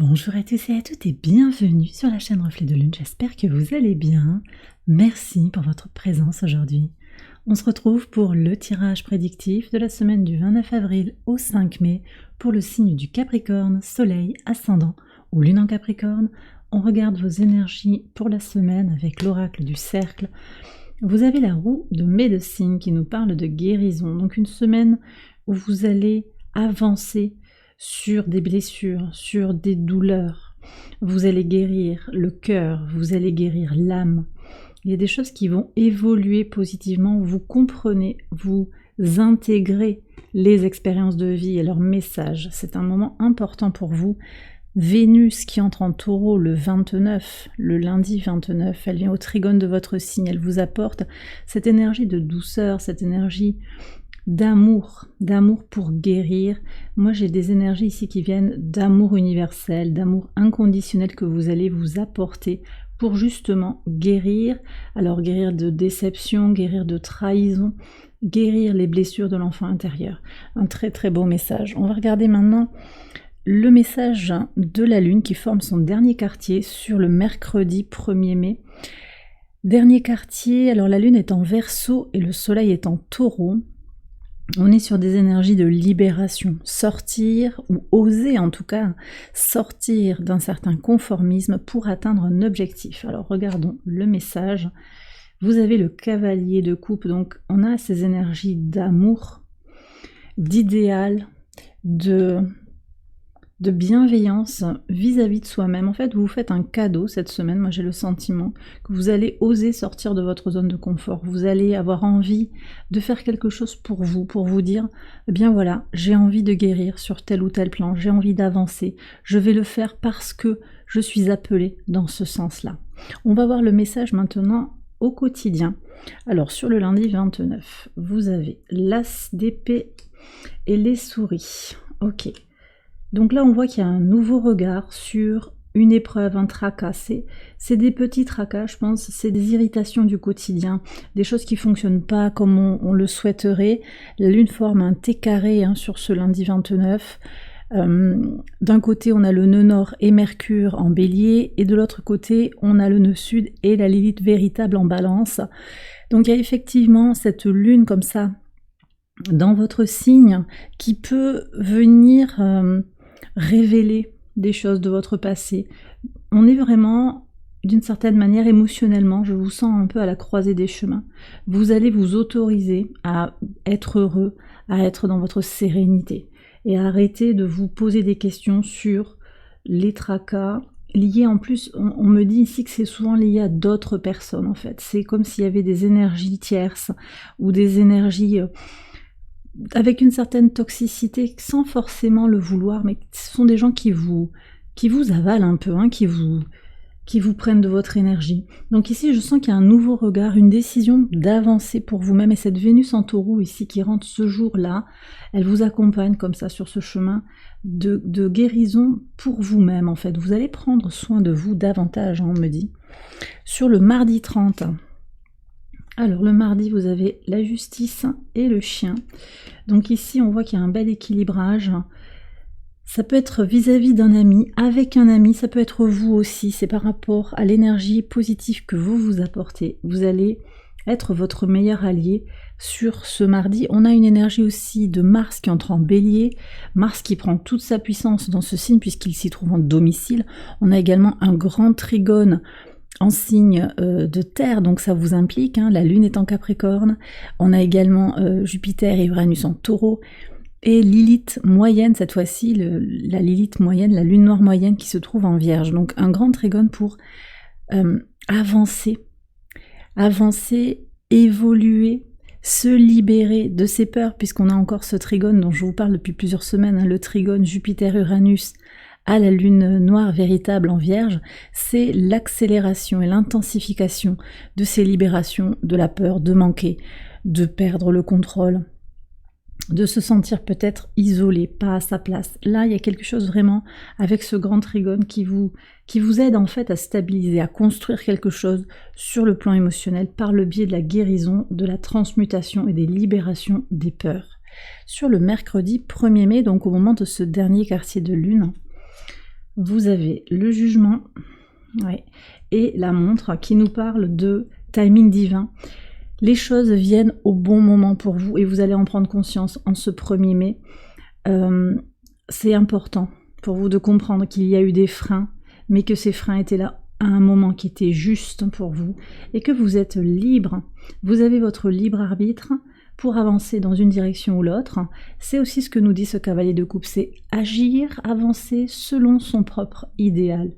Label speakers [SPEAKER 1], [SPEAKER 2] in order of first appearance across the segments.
[SPEAKER 1] Bonjour à tous et à toutes et bienvenue sur la chaîne Reflet de Lune, j'espère que vous allez bien. Merci pour votre présence aujourd'hui. On se retrouve pour le tirage prédictif de la semaine du 29 avril au 5 mai pour le signe du Capricorne, Soleil, Ascendant ou Lune en Capricorne. On regarde vos énergies pour la semaine avec l'oracle du cercle. Vous avez la roue de médecine qui nous parle de guérison, donc une semaine où vous allez avancer sur des blessures, sur des douleurs. Vous allez guérir le cœur, vous allez guérir l'âme. Il y a des choses qui vont évoluer positivement, vous comprenez, vous intégrez les expériences de vie et leurs messages. C'est un moment important pour vous. Vénus qui entre en Taureau le 29, le lundi 29, elle vient au trigone de votre signe, elle vous apporte cette énergie de douceur, cette énergie d'amour pour guérir. Moi j'ai des énergies ici qui viennent d'amour universel, d'amour inconditionnel que vous allez vous apporter pour justement guérir, alors guérir de déception, guérir de trahison, guérir les blessures de l'enfant intérieur. Un très très beau message. On va regarder maintenant le message de la Lune qui forme son dernier quartier sur le mercredi 1er mai. Dernier quartier, alors la Lune est en Verseau et le Soleil est en Taureau. On est sur des énergies de libération, sortir ou oser en tout cas sortir d'un certain conformisme pour atteindre un objectif. Alors regardons le message. Vous avez le cavalier de coupe, donc on a ces énergies d'amour, d'idéal, de bienveillance vis-à-vis de soi-même. En fait, vous vous faites un cadeau cette semaine. Moi, j'ai le sentiment que vous allez oser sortir de votre zone de confort. Vous allez avoir envie de faire quelque chose pour vous dire, eh bien voilà, j'ai envie de guérir sur tel ou tel plan, j'ai envie d'avancer. Je vais le faire parce que je suis appelée dans ce sens-là. On va voir le message maintenant au quotidien. Alors, sur le lundi 29, vous avez l'as d'épée et les souris. Ok. Donc là, on voit qu'il y a un nouveau regard sur une épreuve, un tracas. C'est des petits tracas, je pense, c'est des irritations du quotidien, des choses qui ne fonctionnent pas comme on le souhaiterait. La Lune forme un T carré sur ce lundi 29. D'un côté, on a le nœud nord et Mercure en bélier, et de l'autre côté, on a le nœud sud et la Lilith véritable en balance. Donc il y a effectivement cette Lune comme ça, dans votre signe, qui peut venir révéler des choses de votre passé. On est vraiment, d'une certaine manière, émotionnellement, je vous sens un peu à la croisée des chemins. Vous allez vous autoriser à être heureux, à être dans votre sérénité, et à arrêter de vous poser des questions sur les tracas, liés en plus, on me dit ici que c'est souvent lié à d'autres personnes en fait. C'est comme s'il y avait des énergies tierces, ou des énergies avec une certaine toxicité, sans forcément le vouloir, mais ce sont des gens qui vous avalent un peu, qui vous prennent de votre énergie. Donc ici, je sens qu'il y a un nouveau regard, une décision d'avancer pour vous-même, et cette Vénus en Taureau ici qui rentre ce jour-là, elle vous accompagne comme ça sur ce chemin de guérison pour vous-même en fait. Vous allez prendre soin de vous davantage, on me dit. Sur le mardi 30, alors le mardi, vous avez la justice et le chien. Donc ici, on voit qu'il y a un bel équilibrage. Ça peut être vis-à-vis d'un ami, avec un ami, ça peut être vous aussi. C'est par rapport à l'énergie positive que vous vous apportez. Vous allez être votre meilleur allié sur ce mardi. On a une énergie aussi de Mars qui entre en bélier. Mars qui prend toute sa puissance dans ce signe puisqu'il s'y trouve en domicile. On a également un grand trigone en signe de terre, donc ça vous implique, la Lune est en Capricorne, on a également Jupiter et Uranus en Taureau, et Lilith moyenne, cette fois-ci, la Lilith moyenne, la Lune noire moyenne qui se trouve en Vierge, donc un grand trigone pour avancer, évoluer, se libérer de ses peurs, puisqu'on a encore ce trigone dont je vous parle depuis plusieurs semaines, le trigone Jupiter-Uranus, à la Lune noire véritable en Vierge, c'est l'accélération et l'intensification de ces libérations de la peur de manquer, de perdre le contrôle, de se sentir peut-être isolé, pas à sa place. Là, il y a quelque chose vraiment avec ce grand trigone qui vous aide en fait à stabiliser, à construire quelque chose sur le plan émotionnel par le biais de la guérison, de la transmutation et des libérations des peurs. Sur le mercredi 1er mai, donc au moment de ce dernier quartier de lune, vous avez le jugement, ouais, et la montre qui nous parle de timing divin. Les choses viennent au bon moment pour vous et vous allez en prendre conscience en ce 1er mai. C'est important pour vous de comprendre qu'il y a eu des freins, mais que ces freins étaient là à un moment qui était juste pour vous et que vous êtes libre. Vous avez votre libre arbitre pour avancer dans une direction ou l'autre. C'est aussi ce que nous dit ce cavalier de coupe, c'est agir, avancer selon son propre idéal.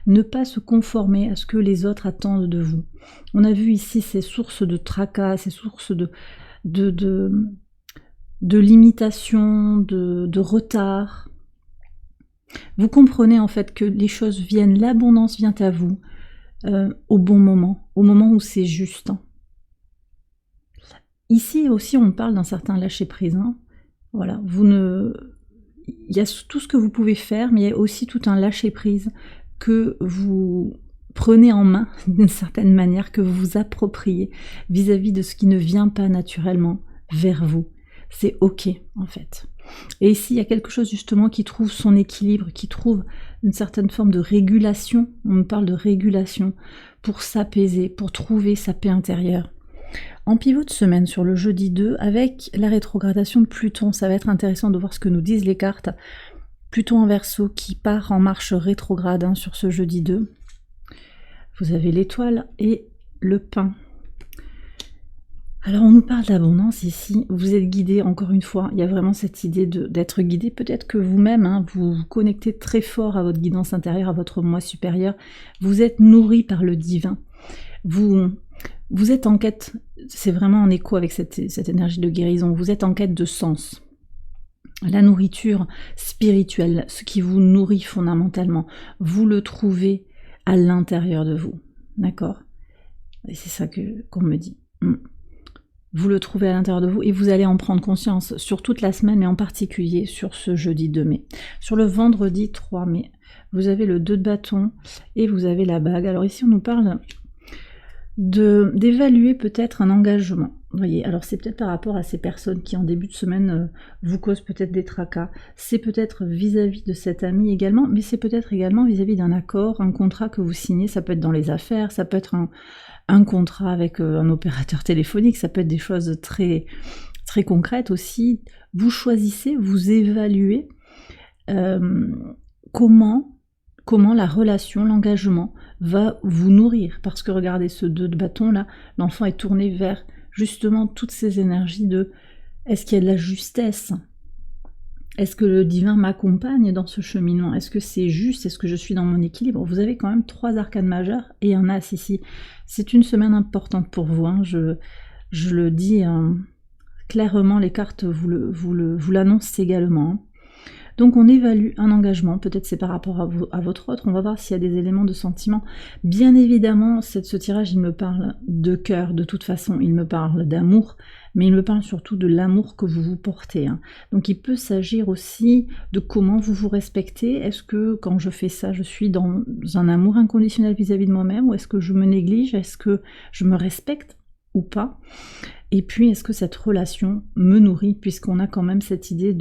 [SPEAKER 1] Ne pas se conformer à ce que les autres attendent de vous. On a vu ici ces sources de tracas, ces sources de limitation, de retard. Vous comprenez en fait que les choses viennent, l'abondance vient à vous au bon moment, au moment où c'est juste. Ici aussi on parle d'un certain lâcher-prise. Hein. Voilà, il y a tout ce que vous pouvez faire, mais il y a aussi tout un lâcher-prise que vous prenez en main d'une certaine manière, que vous vous appropriez vis-à-vis de ce qui ne vient pas naturellement vers vous. C'est ok en fait. Et ici il y a quelque chose justement qui trouve son équilibre, qui trouve une certaine forme de régulation. On me parle de régulation pour s'apaiser, pour trouver sa paix intérieure. En pivot de semaine sur le jeudi 2, avec la rétrogradation de Pluton, ça va être intéressant de voir ce que nous disent les cartes. Pluton en Verseau qui part en marche rétrograde hein, sur ce jeudi 2. Vous avez l'étoile et le pain. Alors on nous parle d'abondance ici, vous êtes guidé, encore une fois, il y a vraiment cette idée d'être guidé, peut-être que vous-même, hein, vous vous connectez très fort à votre guidance intérieure, à votre moi supérieur, vous êtes nourri par le divin, vous êtes en quête, c'est vraiment en écho avec cette énergie de guérison, vous êtes en quête de sens. La nourriture spirituelle, ce qui vous nourrit fondamentalement, vous le trouvez à l'intérieur de vous, d'accord? Et c'est ça qu'on me dit. Vous le trouvez à l'intérieur de vous et vous allez en prendre conscience sur toute la semaine, mais en particulier sur ce jeudi 2 mai. Sur le vendredi 3 mai, vous avez le 2 de bâton et vous avez la bague. Alors ici, on nous parle d'évaluer peut-être un engagement. Vous voyez, alors c'est peut-être par rapport à ces personnes qui en début de semaine vous causent peut-être des tracas. C'est peut-être vis-à-vis de cet ami également, mais c'est peut-être également vis-à-vis d'un accord, un contrat que vous signez. Ça peut être dans les affaires, ça peut être un contrat avec un opérateur téléphonique, ça peut être des choses très, très concrètes aussi. Vous choisissez, vous évaluez comment la relation, l'engagement va vous nourrir. Parce que regardez ce 2 de bâton là, l'enfant est tourné vers justement toutes ces énergies de est-ce qu'il y a de la justesse? Est-ce que le divin m'accompagne dans ce cheminement? Est-ce que c'est juste? Est-ce que je suis dans mon équilibre? Vous avez quand même 3 arcanes majeures et un as ici. C'est une semaine importante pour vous, hein. Je le dis clairement, les cartes vous l'annoncent également. Hein. Donc on évalue un engagement, peut-être c'est par rapport à votre autre, on va voir s'il y a des éléments de sentiment. Bien évidemment, ce tirage, il me parle de cœur, de toute façon, il me parle d'amour, mais il me parle surtout de l'amour que vous vous portez. Hein. Donc il peut s'agir aussi de comment vous vous respectez. Est-ce que quand je fais ça, je suis dans un amour inconditionnel vis-à-vis de moi-même, ou est-ce que je me néglige? Est-ce que je me respecte ou pas? Et puis, est-ce que cette relation me nourrit, puisqu'on a quand même cette idée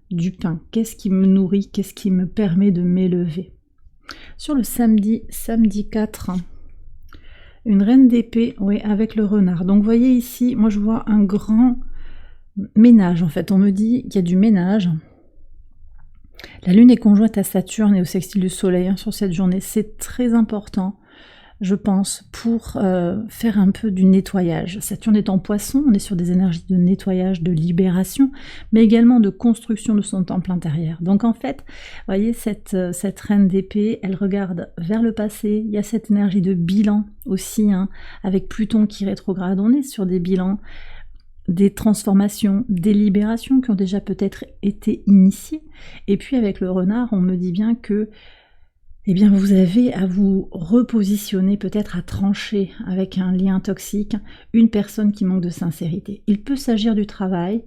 [SPEAKER 1] du pain. Qu'est-ce qui me nourrit? Qu'est-ce qui me permet de m'élever? Sur le samedi 4, une reine d'épée, oui, avec le renard. Donc, vous voyez ici, moi je vois un grand ménage, en fait. On me dit qu'il y a du ménage. La lune est conjointe à Saturne et au sextile du soleil hein, sur cette journée. C'est très important, je pense, pour faire un peu du nettoyage. Saturne est en poisson, on est sur des énergies de nettoyage, de libération, mais également de construction de son temple intérieur. Donc en fait, vous voyez, cette reine d'épée, elle regarde vers le passé, il y a cette énergie de bilan aussi, hein, avec Pluton qui rétrograde, on est sur des bilans, des transformations, des libérations qui ont déjà peut-être été initiées, et puis avec le renard, on me dit bien que eh bien vous avez à vous repositionner, peut-être à trancher avec un lien toxique, une personne qui manque de sincérité. Il peut s'agir du travail,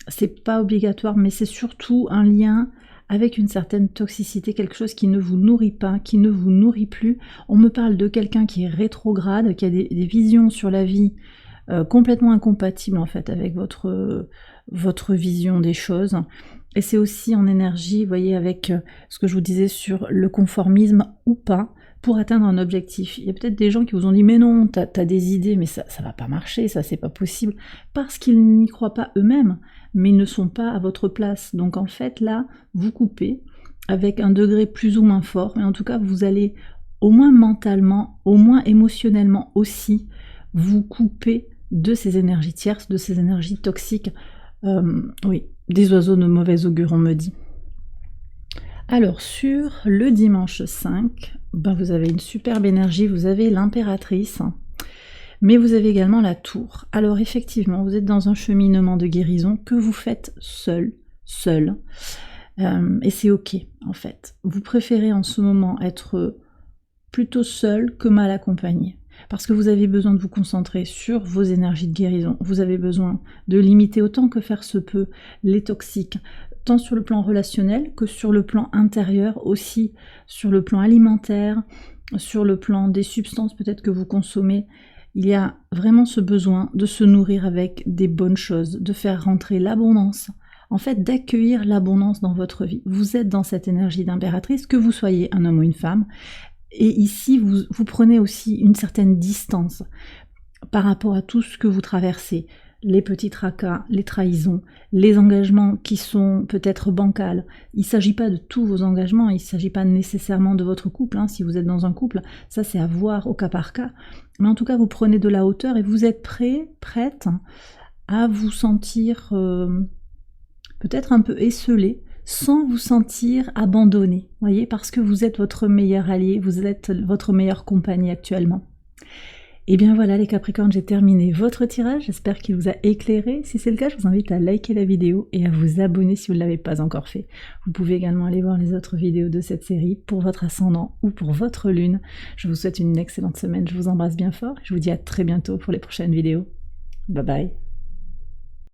[SPEAKER 1] c'est pas obligatoire, mais c'est surtout un lien avec une certaine toxicité, quelque chose qui ne vous nourrit pas, qui ne vous nourrit plus. On me parle de quelqu'un qui est rétrograde, qui a des visions sur la vie complètement incompatibles en fait avec votre vision des choses. Et c'est aussi en énergie, vous voyez, avec ce que je vous disais sur le conformisme ou pas, pour atteindre un objectif. Il y a peut-être des gens qui vous ont dit « mais non, t'as des idées, mais ça va pas marcher, ça c'est pas possible », parce qu'ils n'y croient pas eux-mêmes, mais ils ne sont pas à votre place. Donc en fait, là, vous coupez avec un degré plus ou moins fort, mais en tout cas, vous allez au moins mentalement, au moins émotionnellement aussi, vous couper de ces énergies tierces, de ces énergies toxiques. Oui, des oiseaux de mauvais augure, on me dit. Alors, sur le dimanche 5, ben vous avez une superbe énergie, vous avez l'impératrice, mais vous avez également la tour. Alors effectivement, vous êtes dans un cheminement de guérison que vous faites seul, et c'est ok, en fait. Vous préférez en ce moment être plutôt seul que mal accompagné. Parce que vous avez besoin de vous concentrer sur vos énergies de guérison. Vous avez besoin de limiter autant que faire se peut les toxiques, tant sur le plan relationnel que sur le plan intérieur, aussi sur le plan alimentaire, sur le plan des substances peut-être que vous consommez. Il y a vraiment ce besoin de se nourrir avec des bonnes choses, de faire rentrer l'abondance, en fait d'accueillir l'abondance dans votre vie. Vous êtes dans cette énergie d'impératrice, que vous soyez un homme ou une femme, et ici vous prenez aussi une certaine distance par rapport à tout ce que vous traversez, les petits tracas, les trahisons, les engagements qui sont peut-être bancals. Il ne s'agit pas de tous vos engagements, il ne s'agit pas nécessairement de votre couple, hein. Si vous êtes dans un couple, ça c'est à voir au cas par cas, mais en tout cas vous prenez de la hauteur et vous êtes prête à vous sentir peut-être un peu esselé, sans vous sentir abandonné, voyez, parce que vous êtes votre meilleur allié, vous êtes votre meilleure compagnie actuellement. Et bien voilà les Capricornes, j'ai terminé votre tirage, j'espère qu'il vous a éclairé. Si c'est le cas, je vous invite à liker la vidéo et à vous abonner si vous ne l'avez pas encore fait. Vous pouvez également aller voir les autres vidéos de cette série pour votre ascendant ou pour votre lune. Je vous souhaite une excellente semaine, je vous embrasse bien fort, je vous dis à très bientôt pour les prochaines vidéos. Bye bye.